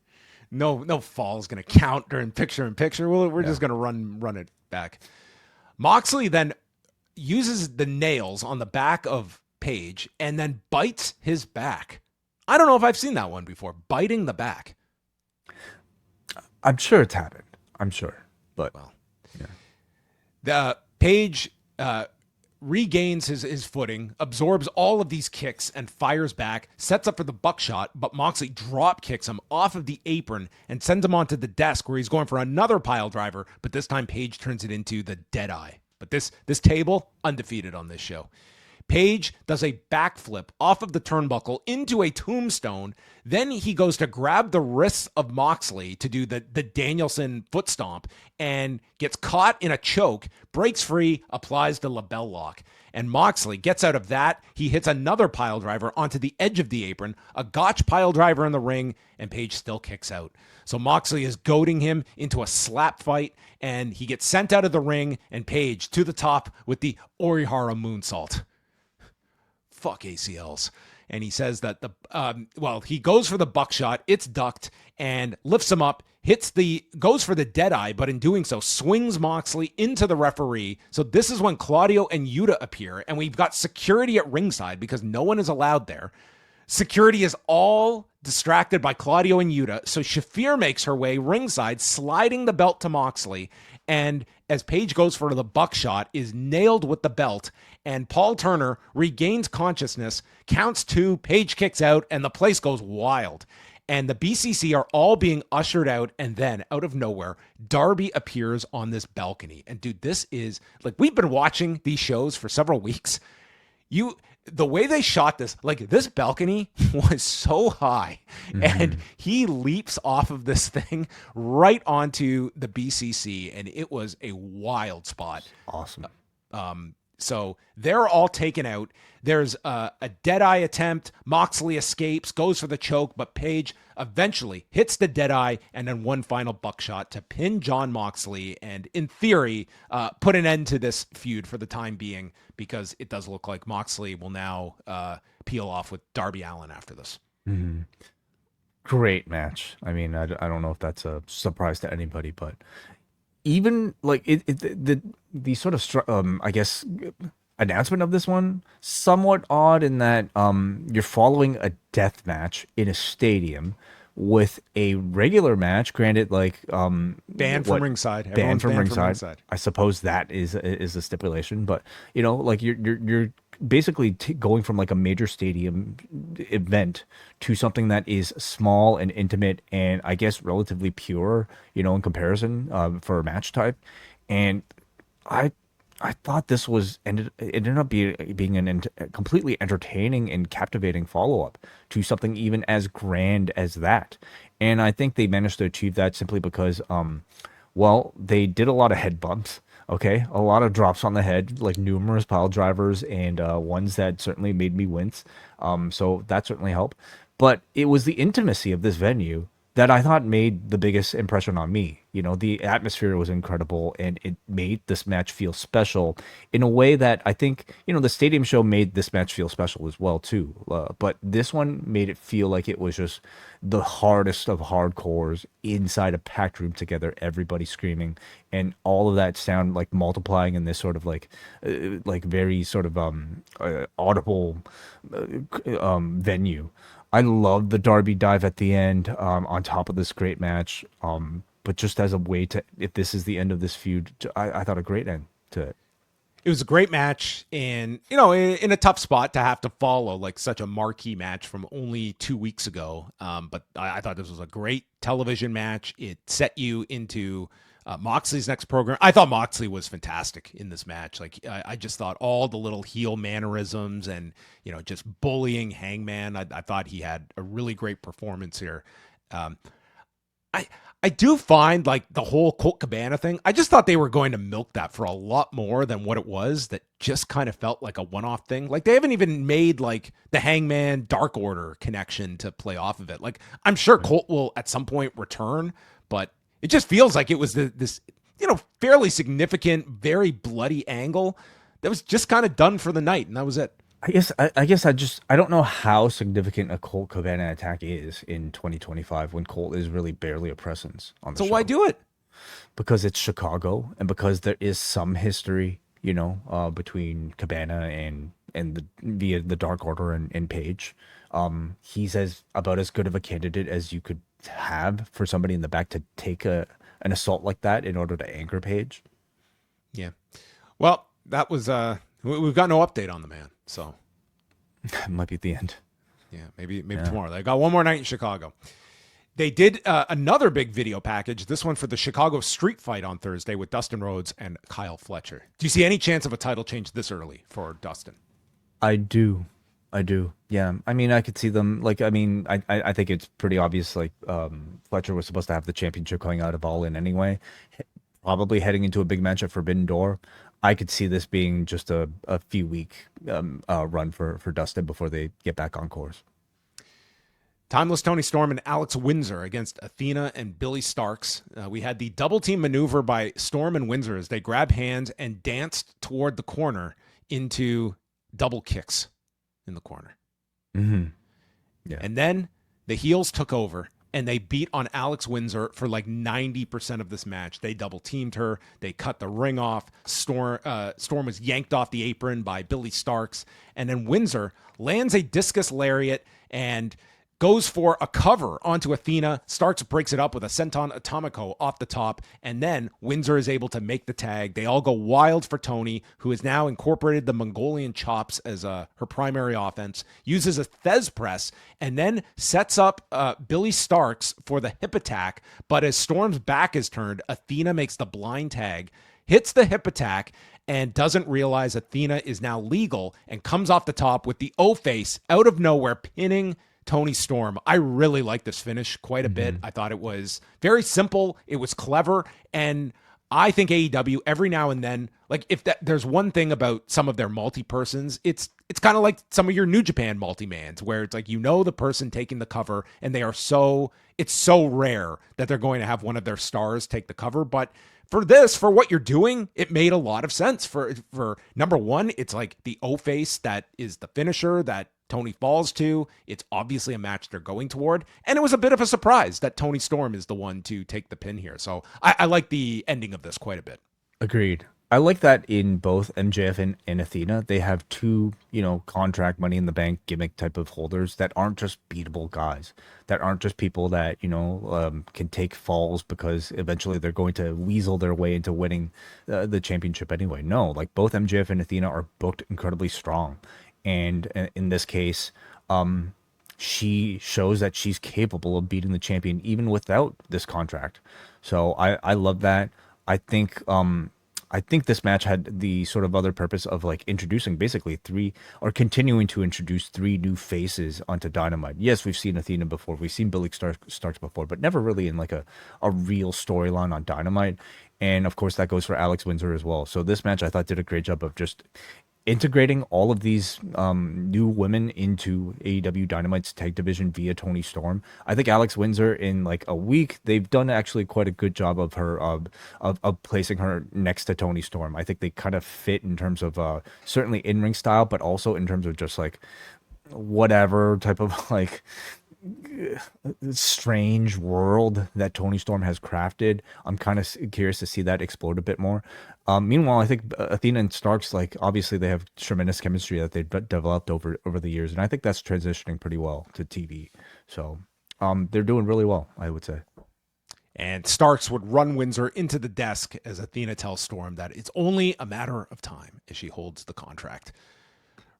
[SPEAKER 2] No fall is going to count during picture-in-picture. We're just going to run it back. Moxley then uses the nails on the back of Page and then bites his back. I don't know if I've seen that one before, biting the back.
[SPEAKER 3] I'm sure it's happened. I'm sure. But,
[SPEAKER 2] yeah. The Page regains his footing, absorbs all of these kicks and fires back, sets up for the buckshot, but Moxley drop kicks him off of the apron and sends him onto the desk where he's going for another pile driver, but this time Page turns it into the Deadeye. But this table, undefeated on this show. Page does a backflip off of the turnbuckle into a tombstone. Then he goes to grab the wrists of Moxley to do the Danielson foot stomp and gets caught in a choke, breaks free, applies the label lock. And Moxley gets out of that. He hits another pile driver onto the edge of the apron, a gotch pile driver in the ring, and Page still kicks out. So Moxley is goading him into a slap fight, and he gets sent out of the ring, and Page to the top with the Orihara moonsault. Fuck ACLs. And he says that he goes for the buckshot, it's ducked, and lifts him up, goes for the Deadeye, but in doing so, swings Moxley into the referee. So this is when Claudio and Yuta appear, and we've got security at ringside because no one is allowed there. Security is all distracted by Claudio and Yuta, so Shafir makes her way ringside, sliding the belt to Moxley, and as Page goes for the buckshot, is nailed with the belt, and Paul Turner regains consciousness, counts 2, Page kicks out, and the place goes wild. And the BCC are all being ushered out, and then, out of nowhere, Darby appears on this balcony. And dude, this is, like, we've been watching these shows for several weeks. The way they shot this, like, this balcony was so high, and he leaps off of this thing right onto the BCC, and it was a wild spot.
[SPEAKER 3] Awesome.
[SPEAKER 2] So they're all taken out. There's a Deadeye attempt. Moxley escapes, goes for the choke, but Page eventually hits the Deadeye and then one final buckshot to pin Jon Moxley and, in theory, put an end to this feud for the time being, because it does look like Moxley will now peel off with Darby Allin after this.
[SPEAKER 3] Mm-hmm. Great match. I mean, I don't know if that's a surprise to anybody, but even like the sort of I guess announcement of this one somewhat odd in that you're following a death match in a stadium with a regular match, granted, like
[SPEAKER 2] banned from ringside.
[SPEAKER 3] Banned from ringside. I suppose that is a stipulation, but like you're basically going from like a major stadium event to something that is small and intimate and I guess relatively pure, in comparison for a match type. And I thought this ended up being a completely entertaining and captivating follow-up to something even as grand as that. And I think they managed to achieve that simply because, they did a lot of head bumps. Okay, a lot of drops on the head, like numerous pile drivers and ones that certainly made me wince. So that certainly helped. But it was the intimacy of this venue that I thought made the biggest impression on me. The atmosphere was incredible, and it made this match feel special in a way that I think, the stadium show made this match feel special as well, too. But this one made it feel like it was just the hardest of hardcores inside a packed room together, everybody screaming, and all of that sound like multiplying in this sort of like very sort of audible venue. I loved the Darby dive at the end, on top of this great match. But just as a way to, if this is the end of this feud, I thought a great end to it.
[SPEAKER 2] It was a great match, and in a tough spot to have to follow like such a marquee match from only 2 weeks ago. But I thought this was a great television match. It set you into Moxley's next program. I thought Moxley was fantastic in this match. Like I just thought all the little heel mannerisms and just bullying Hangman. I thought he had a really great performance here. I do find like the whole Colt Cabana thing, I just thought they were going to milk that for a lot more than what it was. That just kind of felt like a one-off thing. Like they haven't even made like the Hangman Dark Order connection to play off of it. Like I'm sure Colt will at some point return, but it just feels like it was this fairly significant, very bloody angle that was just kind of done for the night, and that was it.
[SPEAKER 3] I guess I don't know how significant a Colt Cabana attack is in 2025 when Colt is really barely a presence on the show.
[SPEAKER 2] So why do it?
[SPEAKER 3] Because it's Chicago, and because there is some history, between Cabana and via the Dark Order and Page. He's about as good of a candidate as you could have for somebody in the back to take an assault like that in order to anchor Page.
[SPEAKER 2] Yeah. Well, that was we've got no update on the man, so
[SPEAKER 3] it might be at the end.
[SPEAKER 2] Yeah, maybe tomorrow. They got one more night in Chicago. They did another big video package, this one for the Chicago Street Fight on Thursday with Dustin Rhodes and Kyle Fletcher. Do you see any chance of a title change this early for Dustin?
[SPEAKER 3] I do. Yeah. I mean, I could see them I think it's pretty obvious. Like Fletcher was supposed to have the championship coming out of All In anyway, probably heading into a big match at Forbidden Door. I could see this being just a few week run for Dustin before they get back on course.
[SPEAKER 2] Timeless Toni Storm and Alex Windsor against Athena and Billie Starkz. We had the double team maneuver by Storm and Windsor as they grabbed hands and danced toward the corner into double kicks in the corner.
[SPEAKER 3] Mm-hmm. Yeah.
[SPEAKER 2] And then the heels took over and they beat on Alex Windsor for like 90% of this match. They double teamed her. They cut the ring off. Storm was yanked off the apron by Billie Starkz. And then Windsor lands a discus lariat and goes for a cover onto Athena. Starkz breaks it up with a senton atomico off the top, and then Windsor is able to make the tag. They all go wild for Toni, who has now incorporated the Mongolian chops as her primary offense, uses a Thez press, and then sets up Billie Starkz for the hip attack. But as Storm's back is turned, Athena makes the blind tag, hits the hip attack, and doesn't realize Athena is now legal and comes off the top with the O-face out of nowhere, pinning Toni Storm. I really like this finish quite a bit. I thought it was very simple. It was clever. And I think AEW every now and then, like if there's one thing about some of their multi-persons, it's kind of like some of your New Japan multi-mans where it's like, the person taking the cover and it's so rare that they're going to have one of their stars take the cover. But for what you're doing, it made a lot of sense. For number one, it's like the O-face that is the finisher that Tony falls to. It's obviously a match they're going toward. And it was a bit of a surprise that Toni Storm is the one to take the pin here. So I like the ending of this quite a bit.
[SPEAKER 3] Agreed. I like that in both MJF and Athena, they have two, contract Money in the Bank gimmick type of holders that aren't just beatable guys, that aren't just people that, can take falls because eventually they're going to weasel their way into winning the championship anyway. No, like both MJF and Athena are booked incredibly strong. And in this case, she shows that she's capable of beating the champion even without this contract. So I love that. I think this match had the sort of other purpose of like introducing basically continuing to introduce three new faces onto Dynamite. Yes, we've seen Athena before, we've seen Billie Starkz before, but never really in like a real storyline on Dynamite. And of course that goes for Alex Windsor as well. So this match I thought did a great job of just integrating all of these new women into AEW Dynamite's tag division via Toni Storm. I think Alex Windsor in like a week, they've done actually quite a good job of her of placing her next to Toni Storm. I think they kind of fit in terms of certainly in-ring style, but also in terms of just like whatever type of like strange world that Toni Storm has crafted. I'm kind of curious to see that explode a bit more. Meanwhile, I think Athena and Starkz, like obviously they have tremendous chemistry that they've developed over the years, and I think that's transitioning pretty well to TV. So they're doing really well, I would say.
[SPEAKER 2] And Starkz would run Windsor into the desk as Athena tells Storm that it's only a matter of time as she holds the contract.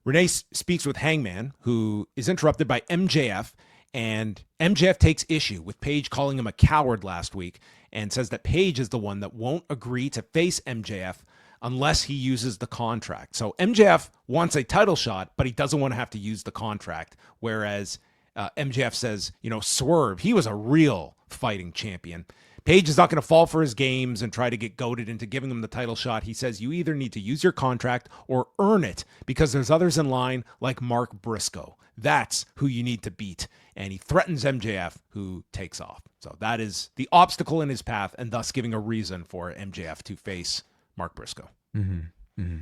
[SPEAKER 2] Renee speaks with Hangman, who is interrupted by MJF. And MJF takes issue with Page calling him a coward last week and says that Page is the one that won't agree to face MJF unless he uses the contract. So MJF wants a title shot, but he doesn't want to have to use the contract. Whereas MJF says, Swerve, he was a real fighting champion. Page is not going to fall for his games and try to get goaded into giving him the title shot. He says you either need to use your contract or earn it because there's others in line like Mark Briscoe. That's who you need to beat. And he threatens MJF, who takes off. So that is the obstacle in his path and thus giving a reason for MJF to face Mark Briscoe.
[SPEAKER 3] Mm-hmm. Mm-hmm.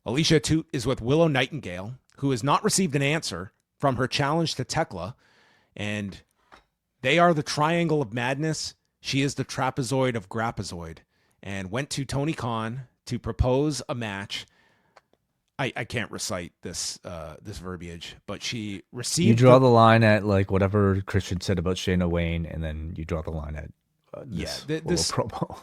[SPEAKER 2] Alicia Toot is with Willow Nightingale, who has not received an answer from her challenge to Tekla. And they are the triangle of madness. She is the trapezoid of Grapazoid, and went to Tony Khan to propose a match. I can't recite this verbiage, but she received.
[SPEAKER 3] You draw the line at like whatever Christian said about Shayna Wayne, and then you draw the line at this promo.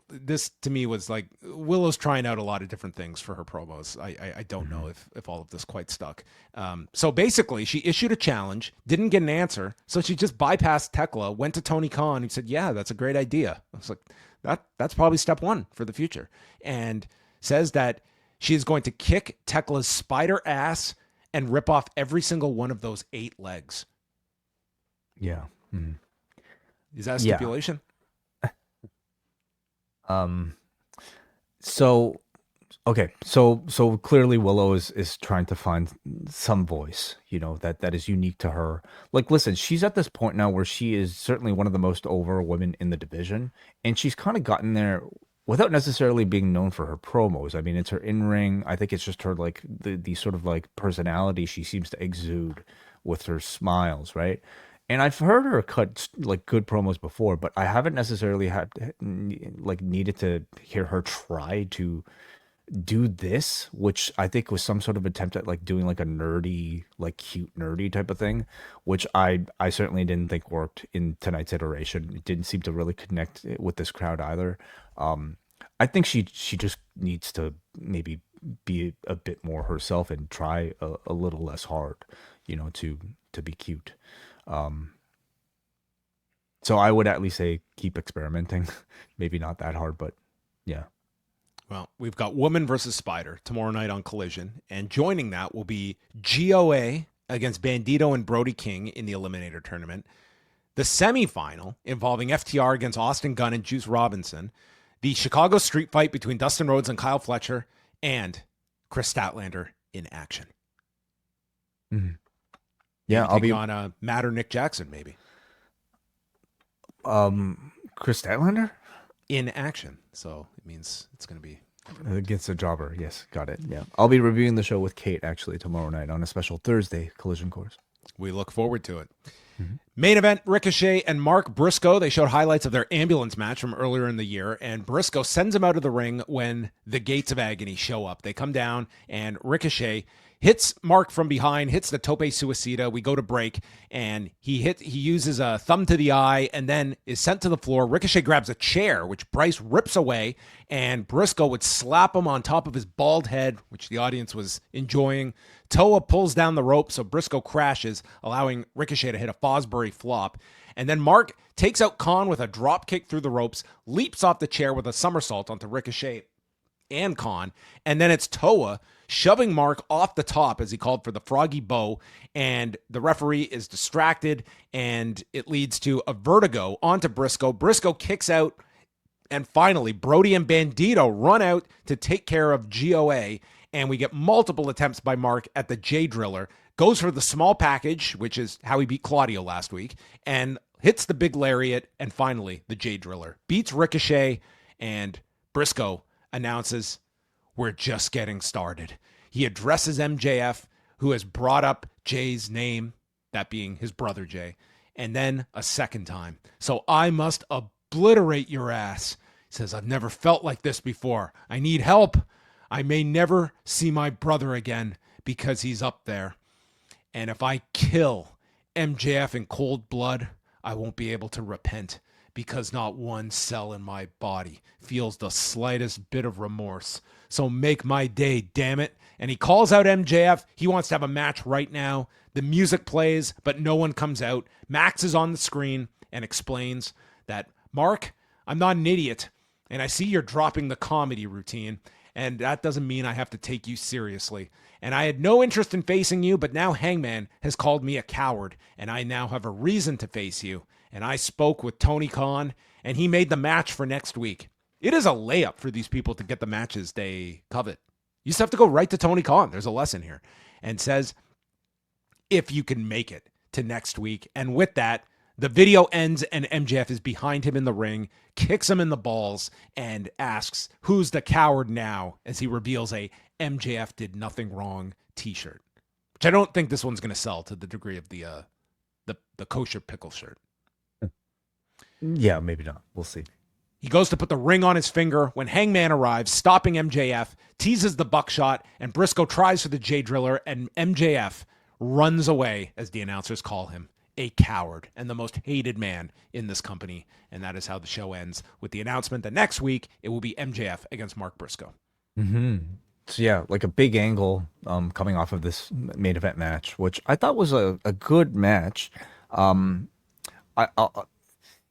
[SPEAKER 2] This to me was like Willow's trying out a lot of different things for her promos. I don't know if all of this quite stuck. So basically, she issued a challenge, didn't get an answer, so she just bypassed Tekla, went to Tony Khan, who said, "Yeah, that's a great idea." I was like, that's probably step one for the future, and says that she is going to kick Tekla's spider ass and rip off every single one of those 8 legs.
[SPEAKER 3] Yeah. Mm-hmm.
[SPEAKER 2] Is that a stipulation?
[SPEAKER 3] So clearly Willow is trying to find some voice, that is unique to her. Like, listen, she's at this point now where she is certainly one of the most over women in the division, and she's kind of gotten there without necessarily being known for her promos. I mean, it's her in-ring. I think it's just her, like, the sort of, like, personality she seems to exude with her smiles, right? And I've heard her cut, like, good promos before, but I haven't necessarily needed to hear her try to do this, which I think was some sort of attempt at, like, doing, like, a nerdy, like, cute nerdy type of thing, which I certainly didn't think worked in tonight's iteration. It didn't seem to really connect with this crowd either. I think she just needs to maybe be a bit more herself and try a little less hard, to be cute. So I would at least say keep experimenting. Maybe not that hard, but yeah.
[SPEAKER 2] Well, we've got Woman versus Spider tomorrow night on Collision, and joining that will be GOA against Bandito and Brody King in the Eliminator tournament. The semifinal involving FTR against Austin Gunn and Juice Robinson. the Chicago street fight between Dustin Rhodes and Kyle Fletcher, and Chris Statlander in action.
[SPEAKER 3] Mm-hmm. Yeah,
[SPEAKER 2] maybe
[SPEAKER 3] I'll be
[SPEAKER 2] on Matt or Nick Jackson, maybe.
[SPEAKER 3] Chris Statlander
[SPEAKER 2] in action, so it means it's going to be
[SPEAKER 3] against a jobber. Yes, got it. Yeah, I'll be reviewing the show with Kate actually tomorrow night on a special Thursday Collision Course.
[SPEAKER 2] We look forward to it. Main event, Ricochet and Mark Briscoe. They showed highlights of their ambulance match from earlier in the year, and Briscoe sends him out of the ring when the Gates of Agony show up. They come down, and Ricochet hits Mark from behind, hits the tope suicida. We go to break, and he uses a thumb to the eye and then is sent to the floor. Ricochet grabs a chair, which Bryce rips away, and Briscoe would slap him on top of his bald head, which the audience was enjoying. Toa pulls down the rope, so Briscoe crashes, allowing Ricochet to hit a Fosbury flop. And then Mark takes out Khan with a drop kick through the ropes, leaps off the chair with a somersault onto Ricochet and Khan, and then it's Toa shoving Mark off the top as he called for the froggy bow, and the referee is distracted, and it leads to a vertigo onto Briscoe. Briscoe kicks out, and finally Brody and Bandito run out to take care of GOA, and we get multiple attempts by Mark at the J Driller, goes for the small package, which is how he beat Claudio last week, and hits the big lariat, and finally the J Driller beats Ricochet, and Briscoe announces, "We're just getting started." He addresses MJF, who has brought up Jay's name, that being his brother Jay, and then a second time. "So I must obliterate your ass." He says, "I've never felt like this before. I need help. I may never see my brother again because he's up there. And if I kill MJF in cold blood, I won't be able to repent because not one cell in my body feels the slightest bit of remorse. So make my day, damn it." And he calls out MJF. He wants to have a match right now. The music plays, but no one comes out. Max is on the screen and explains that, "Mark, I'm not an idiot, and I see you're dropping the comedy routine, and that doesn't mean I have to take you seriously. And I had no interest in facing you, but now Hangman has called me a coward, and I now have a reason to face you. And I spoke with Tony Khan, and he made the match for next week." It is a layup for these people to get the matches they covet. You just have to go right to Tony Khan. There's a lesson here. And says, if you can make it to next week. And with that, the video ends and MJF is behind him in the ring, kicks him in the balls, and asks, "Who's the coward now?" as he reveals a MJF did nothing wrong t-shirt, which I don't think this one's going to sell to the degree of the kosher pickle shirt.
[SPEAKER 3] Yeah, maybe not. We'll see.
[SPEAKER 2] He goes to put the ring on his finger when Hangman arrives, stopping MJF, teases the buckshot, and Briscoe tries for the J Driller, and MJF runs away, as the announcers call him, a coward and the most hated man in this company. And that is how the show ends, with the announcement that next week it will be MJF against Mark Briscoe.
[SPEAKER 3] Mm-hmm. So yeah, like a big angle coming off of this main event match, which I thought was a good match.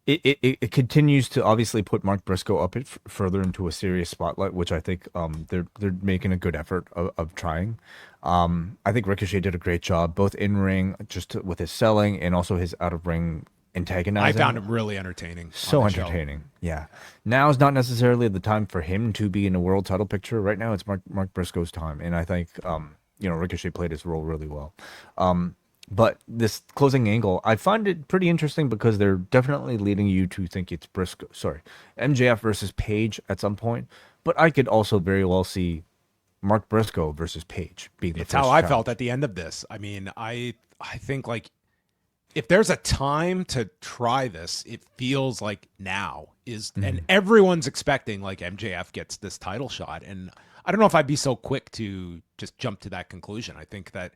[SPEAKER 3] It continues to obviously put Mark Briscoe up further into a serious spotlight, which I think they're making a good effort of trying. I think Ricochet did a great job, both in ring, just with his selling, and also his out of ring antagonizing.
[SPEAKER 2] I found him really entertaining.
[SPEAKER 3] So entertaining, yeah. Now is not necessarily the time for him to be in a world title picture. Right now, it's Mark Briscoe's time, and I think Ricochet played his role really well. But this closing angle, I find it pretty interesting because they're definitely leading you to think it's MJF versus Page at some point. But I could also very well see Mark Briscoe versus Page being the
[SPEAKER 2] first. It's
[SPEAKER 3] how
[SPEAKER 2] I felt at the end of this. I mean, I think like if there's a time to try this, it feels like now is, and everyone's expecting like MJF gets this title shot. And I don't know if I'd be so quick to just jump to that conclusion. I think that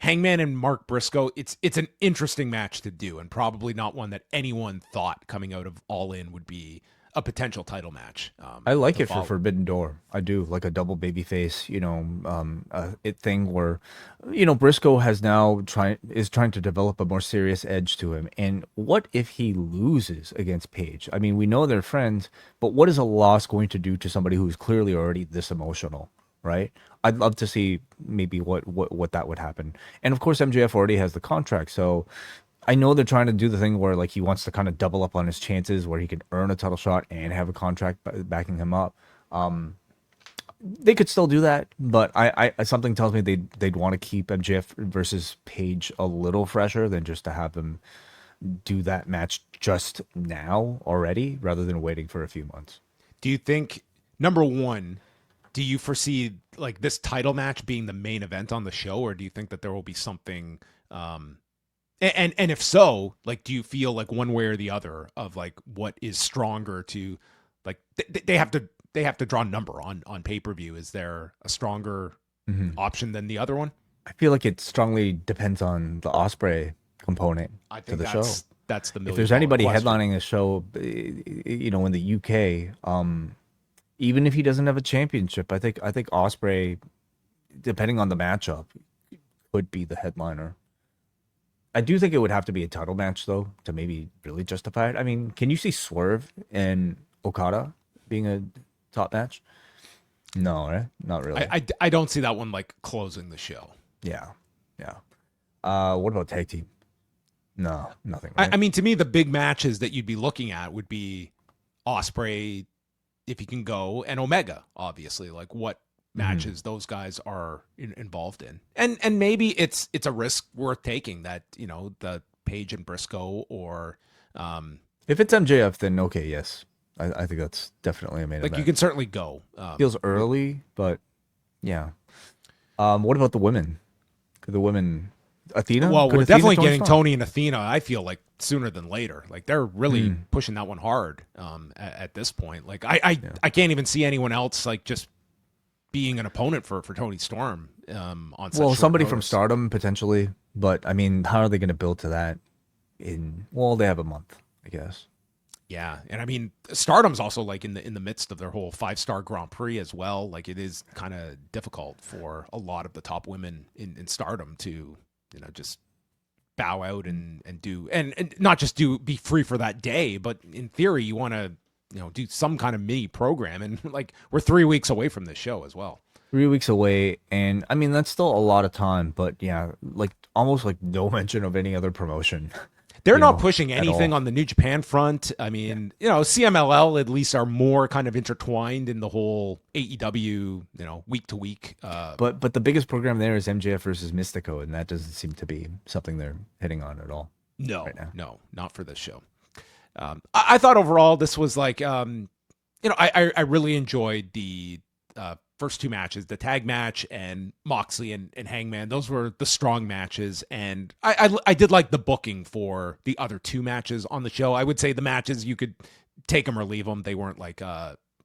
[SPEAKER 2] Hangman and Mark Briscoe, it's an interesting match to do, and probably not one that anyone thought coming out of All In would be a potential title match.
[SPEAKER 3] I like it for Forbidden Door. I do, like a double babyface, thing where, Briscoe has now is trying to develop a more serious edge to him. And what if he loses against Page? I mean, we know they're friends, but what is a loss going to do to somebody who's clearly already this emotional? Right? I'd love to see maybe what that would happen. And of course, MJF already has the contract, so I know they're trying to do the thing where like he wants to kind of double up on his chances, where he can earn a title shot and have a contract backing him up. They could still do that, but I something tells me they'd want to keep MJF versus Page a little fresher than just to have them do that match just now already, rather than waiting for a few months.
[SPEAKER 2] Do you think, number one, do you foresee like this title match being the main event on the show, or do you think that there will be something? And if so, like, do you feel like one way or the other of like what is stronger to, like they have to draw a number on pay-per-view? Is there a stronger option than the other one?
[SPEAKER 3] I feel like it strongly depends on the Ospreay component to the show.
[SPEAKER 2] That's the
[SPEAKER 3] if there's anybody headlining a show, in the UK, even if he doesn't have a championship, I think Ospreay, depending on the matchup, could be the headliner. I do think it would have to be a title match though to maybe really justify it. I mean, can you see Swerve and Okada being a top match? No, right? Not really.
[SPEAKER 2] I don't see that one like closing the show.
[SPEAKER 3] Yeah. What about tag team? No, nothing. Right?
[SPEAKER 2] I mean, to me, the big matches that you'd be looking at would be Ospreay, if he can go, and Omega, obviously. Like what matches those guys are involved in, and maybe it's a risk worth taking that the Page and Briscoe, or
[SPEAKER 3] if it's MJF, then okay, yes, I think that's definitely a main event.
[SPEAKER 2] You can certainly go.
[SPEAKER 3] Feels early, but yeah. What about the women? Could the women? Athena?
[SPEAKER 2] Well, we're
[SPEAKER 3] Athena
[SPEAKER 2] definitely
[SPEAKER 3] Toni
[SPEAKER 2] getting
[SPEAKER 3] Storm?
[SPEAKER 2] Tony and Athena, I feel like, sooner than later. Like they're really pushing that one hard at this point. Like I can't even see anyone else like just being an opponent for Toni Storm on such short
[SPEAKER 3] somebody
[SPEAKER 2] notice.
[SPEAKER 3] from Stardom potentially, but I mean, how are they going to build to that? They have a month, I guess.
[SPEAKER 2] Yeah, and I mean, Stardom's also like in the midst of their whole 5-star Grand Prix as well. Like it is kind of difficult for a lot of the top women in Stardom to just bow out and do and not just be free for that day, but in theory you want to do some kind of mini program, and like we're 3 weeks away from this show as well.
[SPEAKER 3] 3 weeks away, and I mean that's still a lot of time, but yeah, like almost like no mention of any other promotion.
[SPEAKER 2] They're not pushing anything on the New Japan front. I mean, CMLL at least are more kind of intertwined in the whole AEW, week to week.
[SPEAKER 3] But the biggest program there is MJF versus Mystico, and that doesn't seem to be something they're hitting on at all.
[SPEAKER 2] No,
[SPEAKER 3] right now.
[SPEAKER 2] No, not for this show. I thought overall this was like, I really enjoyed the first two matches, the tag match and Moxley and Hangman. Those were the strong matches, and I did like the booking for the other two matches on the show. I would say the matches, you could take them or leave them. They weren't like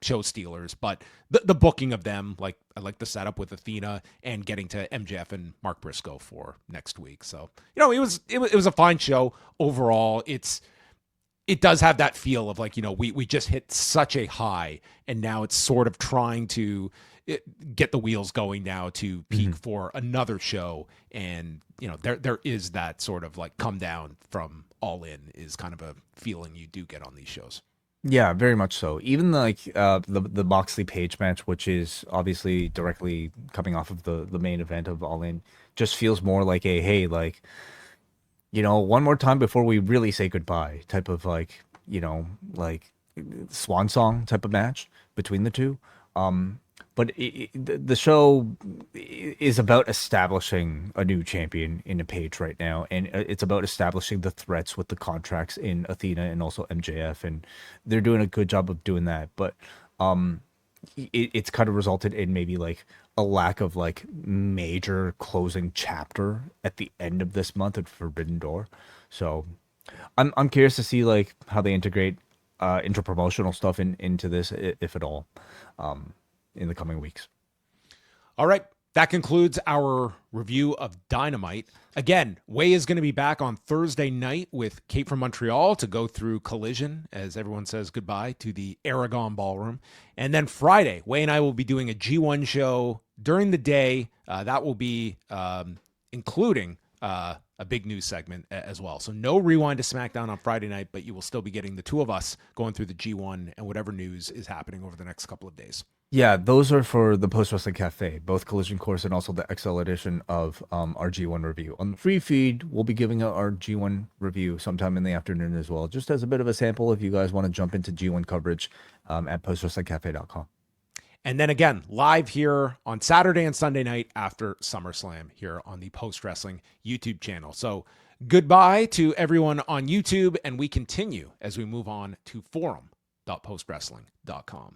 [SPEAKER 2] show stealers, but the booking of them, like I like the setup with Athena and getting to MJF and Mark Briscoe for next week. So it was a fine show overall. It does have that feel of like, we just hit such a high, and now it's sort of trying to get the wheels going now to peak for another show. And, there is that sort of like come down from All In is kind of a feeling you do get on these shows.
[SPEAKER 3] Yeah, very much so. Even like the Moxley Page match, which is obviously directly coming off of the main event of All In, just feels more like a, hey, like, one more time before we really say goodbye type of like, like swan song type of match between the two. But the show is about establishing a new champion in a Page right now, and it's about establishing the threats with the contracts in Athena and also MJF, and they're doing a good job of doing that. But it's kind of resulted in maybe like a lack of like major closing chapter at the end of this month at Forbidden Door. So I'm curious to see like how they integrate interpromotional stuff into this, if at all. In the coming weeks.
[SPEAKER 2] All right. That concludes our review of Dynamite. Again, Way is going to be back on Thursday night with Kate from Montreal to go through Collision, as everyone says goodbye to the Aragon Ballroom. And then Friday, Way and I will be doing a G1 show during the day. That will be including a big news segment as well. So no Rewind to SmackDown on Friday night, but you will still be getting the two of us going through the G1 and whatever news is happening over the next couple of days.
[SPEAKER 3] Yeah, those are for the Post Wrestling Cafe, both Collision Course and also the XL edition of our G1 review. On the free feed, we'll be giving out our G1 review sometime in the afternoon as well, just as a bit of a sample if you guys want to jump into G1 coverage at postwrestlingcafe.com.
[SPEAKER 2] And then again, live here on Saturday and Sunday night after SummerSlam here on the Post Wrestling YouTube channel. So goodbye to everyone on YouTube, and we continue as we move on to forum.postwrestling.com.